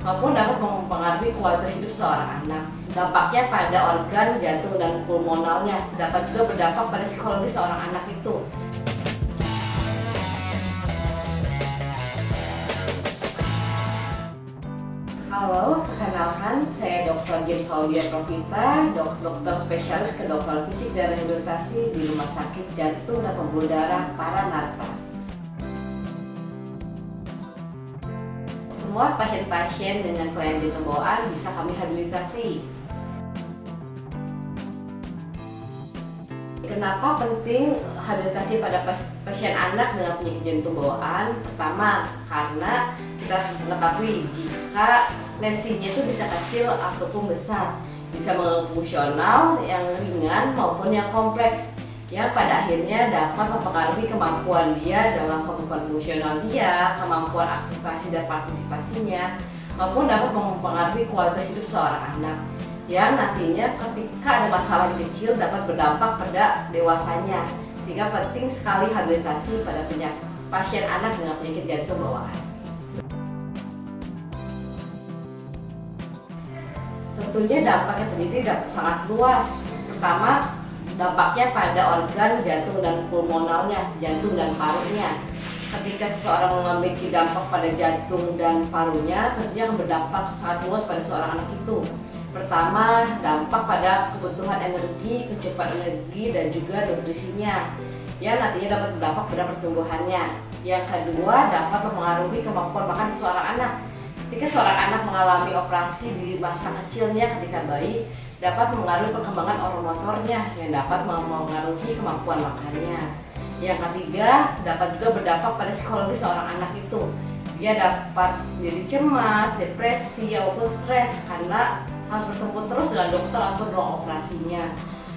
maupun dapat mempengaruhi kualitas hidup seorang anak. Dampaknya pada organ jantung dan pulmonalnya, dapat juga berdampak pada psikologi seorang anak itu. Halo, perkenalkan saya Dr. Jen Claudia Profita, dokter spesialis kedokteran fisik dan rehabilitasi di Rumah Sakit Jantung dan Pembuluh Darah Paranarta. Semua pasien-pasien dengan kelainan jantung bawaan bisa kami habilitasi. Kenapa penting habilitasi pada pasien anak dengan penyakit jantung bawaan? Pertama, karena kita mengetahui jika lesinya itu bisa kecil ataupun besar, bisa mengganggu fungsional yang ringan maupun yang kompleks, yang pada akhirnya dapat mempengaruhi kemampuan dia dalam kemampuan fungsional dia, kemampuan aktivasi dan partisipasinya, maupun dapat mempengaruhi kualitas hidup seorang anak, yang nantinya ketika ada masalah kecil dapat berdampak pada dewasanya. Sehingga penting sekali habilitasi pada pasien anak dengan penyakit jantung bawaan. Tentunya dampaknya terjadi sangat luas. Pertama, dampaknya pada organ jantung dan pulmonalnya, jantung dan parunya. Ketika seseorang memiliki dampak pada jantung dan parunya, tentunya akan berdampak sangat luas pada seorang anak itu. Pertama, dampak pada kebutuhan energi, kecukupan energi, dan juga nutrisinya, yang nantinya dapat berdampak pada pertumbuhannya. Yang kedua, dapat mempengaruhi kemampuan makan seseorang anak. Ketika seorang anak mengalami operasi di masa kecilnya ketika bayi, dapat mempengaruhi perkembangan oromotornya yang dapat mempengaruhi kemampuan makannya. Yang ketiga, dapat juga berdampak pada psikologi seorang anak itu. Dia dapat menjadi cemas, depresi, ataupun stres karena harus bertemu terus dengan dokter ataupun ruang operasinya.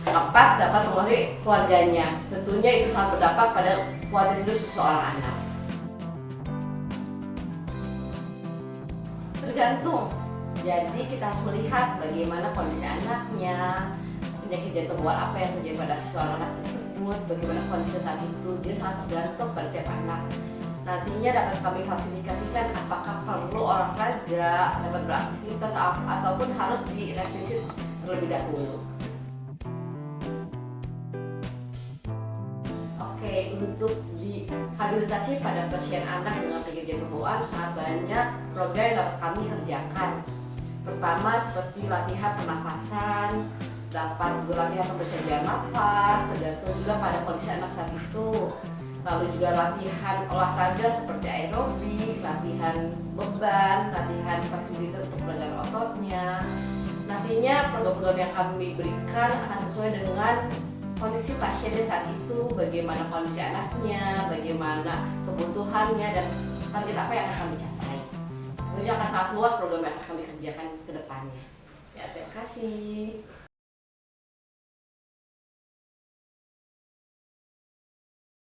Yang keempat, dapat mempengaruhi keluarganya. Tentunya itu sangat berdampak pada kualitas hidup seseorang anak. Tergantung. Jadi kita harus melihat bagaimana kondisi anaknya, penyakit jantung bawaan apa yang terjadi pada seorang anak tersebut, bagaimana kondisi saat itu. Dia sangat tergantung pada tiap anak. Nantinya dapat kami klasifikasikan apakah perlu olahraga, dapat beraktivitas ataupun harus direvisi terlebih dahulu. Oke, untuk dihabilitasi pada pasien anak dengan penyakit jantung bawaan sangat banyak program yang dapat kami kerjakan. Pertama, seperti latihan pernafasan, dapat latihan pembersihan nafas, tergantung juga pada kondisi anak saat itu. Lalu juga latihan olahraga seperti aerobik, latihan beban, latihan fleksibilitas untuk peregangan ototnya. Nantinya program-program yang kami berikan akan sesuai dengan kondisi pasiennya saat itu, bagaimana kondisi anaknya, bagaimana kebutuhannya, dan target apa yang akan kami capai. Tentunya akan sangat luas program yang akan kami kerjakan ke depannya. Ya, terima kasih.